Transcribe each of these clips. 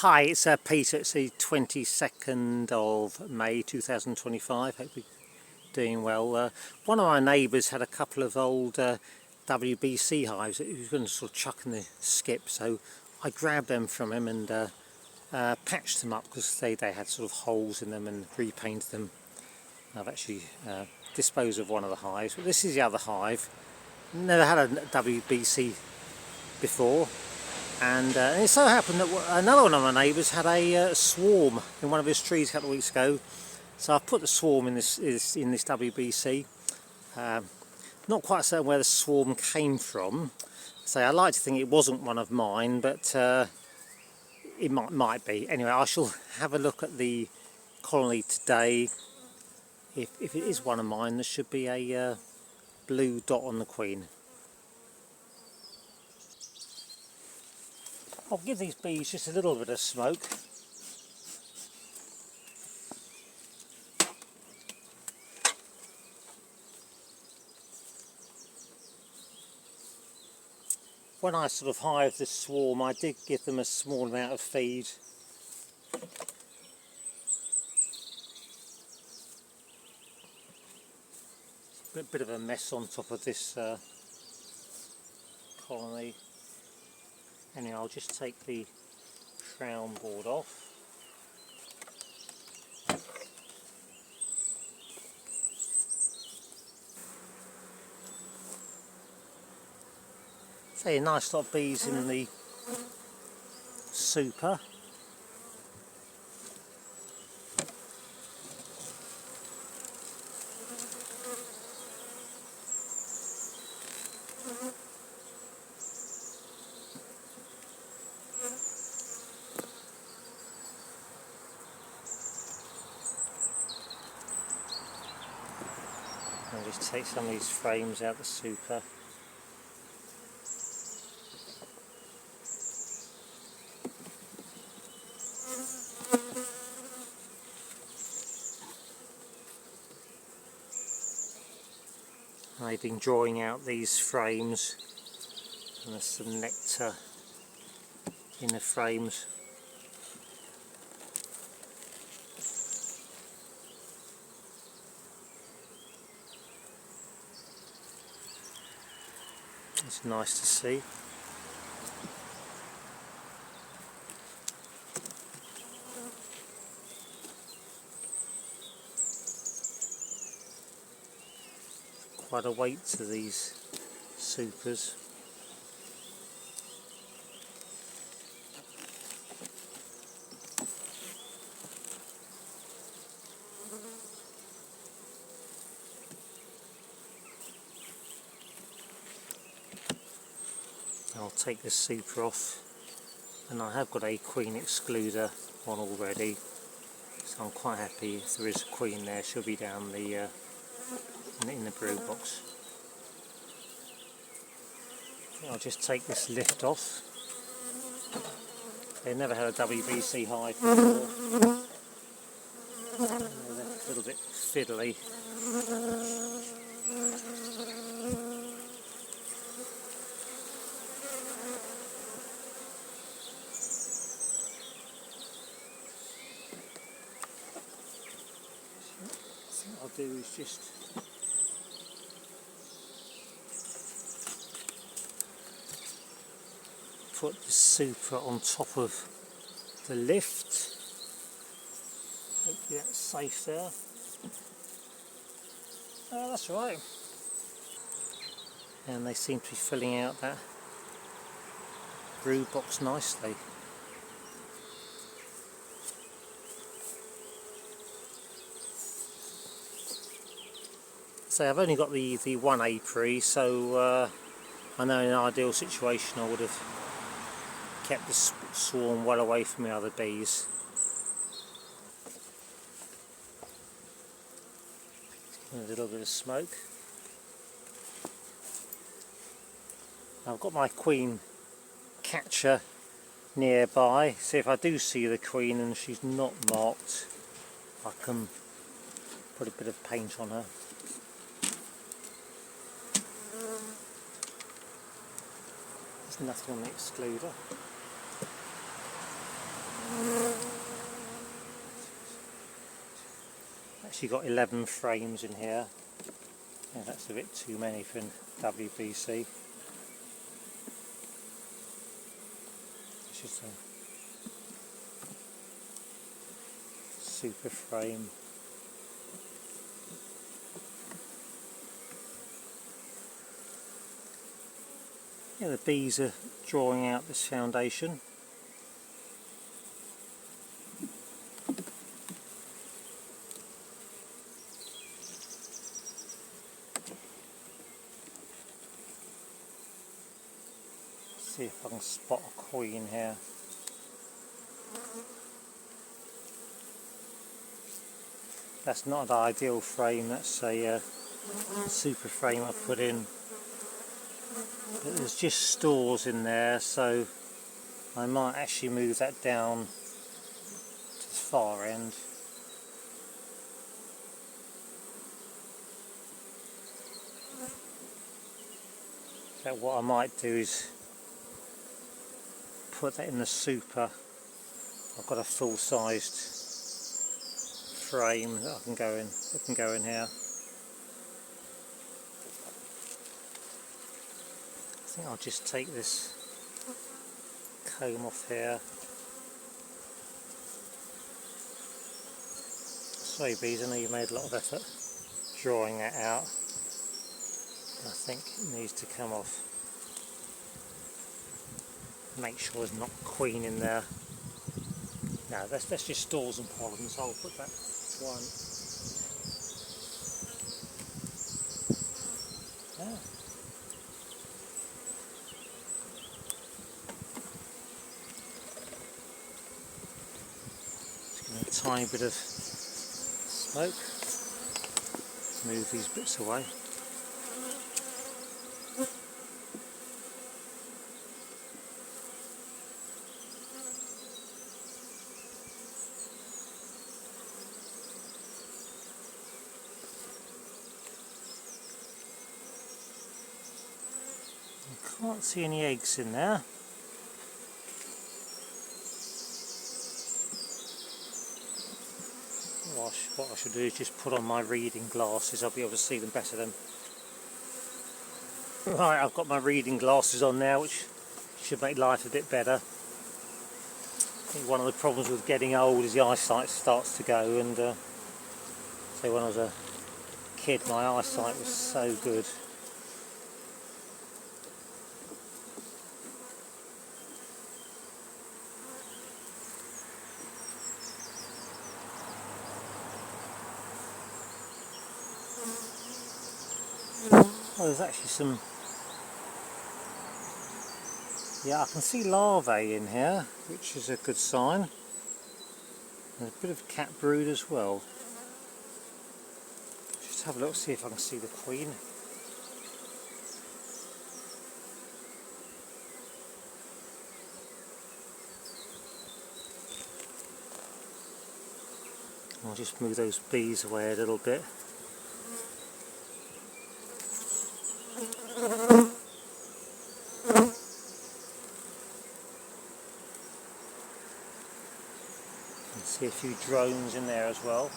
Hi, it's Peter. It's the 22nd of May 2025. Hope you're doing well. One of my neighbours had a couple of old WBC hives that he was going to sort of chuck in the skip, so I grabbed them from him and patched them up because they had sort of holes in them and repainted them. I've actually disposed of one of the hives, but this is the other hive. Never had a WBC before. And it so happened that another one of my neighbours had a swarm in one of his trees a couple of weeks ago. So I've put the swarm in this WBC. Not quite certain where the swarm came from. So I like to think it wasn't one of mine, but it might be. Anyway, I shall have a look at the colony today. If it is one of mine, there should be a blue dot on the queen. I'll give these bees just a little bit of smoke. When I sort of hived this swarm, I did give them a small amount of feed. A bit of a mess on top of this colony. Anyway, I'll just take the crown board off. Say a nice lot of bees in the super. I'll just take some of these frames out of the super. I've been drawing out these frames, and there's some nectar in the frames. It's nice to see. Quite a weight to these supers. I'll take this super off, and I have got a queen excluder on already, so I'm quite happy. If there is a queen there, she'll be down the in the brood box. I'll just take this lift off. They never had a WBC hive before. They're a little bit fiddly. What I'll do is just put the super on top of the lift. Hopefully that's safe there. That's right. And they seem to be filling out that brood box nicely. So I've only got the one apiary, so I know in an ideal situation I would have kept the swarm well away from the other bees. A little bit of smoke. I've got my queen catcher nearby, so if I do see the queen and she's not marked, I can put a bit of paint on her. There's nothing on the excluder. Actually got 11 frames in here. Yeah, that's a bit too many for WBC. It's just a super frame. Yeah, the bees are drawing out this foundation. See if I can spot a queen here. That's not an ideal frame, that's a super frame I've put in. But there's just stores in there, so I might actually move that down to the far end. So what I might do is put that in the super. I've got a full-sized frame that I can go in here. I think I'll just take this comb off here. Sorry bees, I know you made a lot of effort drawing that out. I think it needs to come off. Make sure there's not queen in there. No, that's just stores and pollen, so I'll put that one. Yeah. Just give me a tiny bit of smoke. Move these bits away. Can't see any eggs in there. What I should do is just put on my reading glasses, I'll be able to see them better then. Right, I've got my reading glasses on now, which should make life a bit better. I think one of the problems with getting old is the eyesight starts to go, and so when I was a kid my eyesight was so good. Oh, there's actually some, yeah, I can see larvae in here, which is a good sign. There's a bit of cat brood as well. Just have a look, see if I can see the queen. I'll just move those bees away a little bit. And see a few drones in there as well.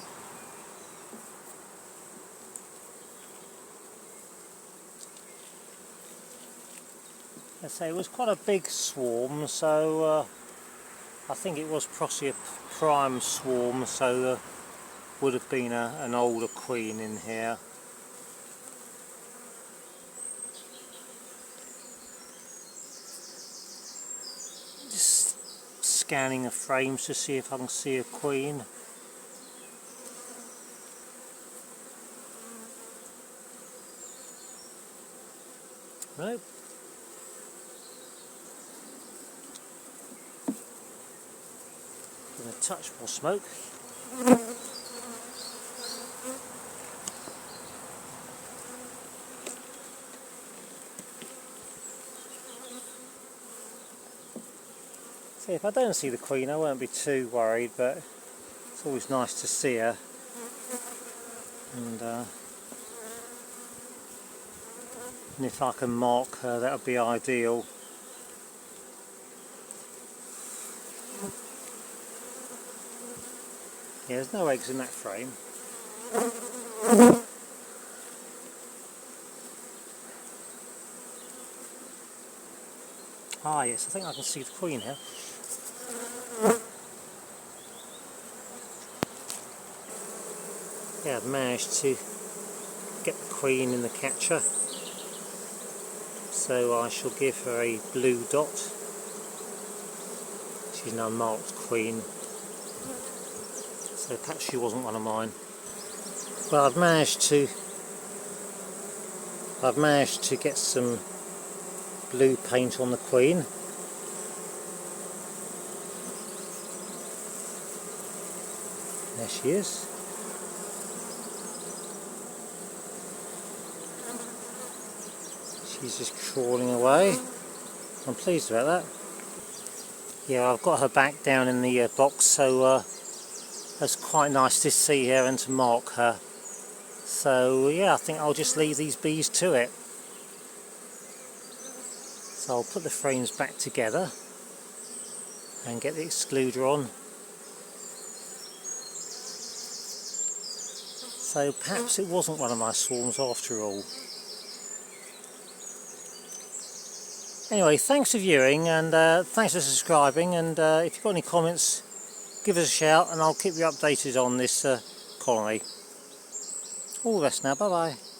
I say it was quite a big swarm, so I think it was possibly a prime swarm, so there would have been an older queen in here. Just scanning the frames to see if I can see a queen. Nope. Give it a touch more smoke. See, if I don't see the queen I won't be too worried, but it's always nice to see her. And if I can mark her, that would be ideal. Yeah, there's no eggs in that frame. Ah yes, I think I can see the queen here. Yeah, I've managed to get the queen in the catcher. So I shall give her a blue dot. She's an unmarked queen. So perhaps she wasn't one of mine. Well, I've managed to get some blue paint on the queen. There she is. She's just crawling away. I'm pleased about that. Yeah, I've got her back down in the box, so that's quite nice to see her and to mark her. So yeah, I think I'll just leave these bees to it. So I'll put the frames back together and get the excluder on. So perhaps it wasn't one of my swarms after all. Anyway, thanks for viewing, and thanks for subscribing, and if you've got any comments, give us a shout and I'll keep you updated on this colony. All the best now, bye bye.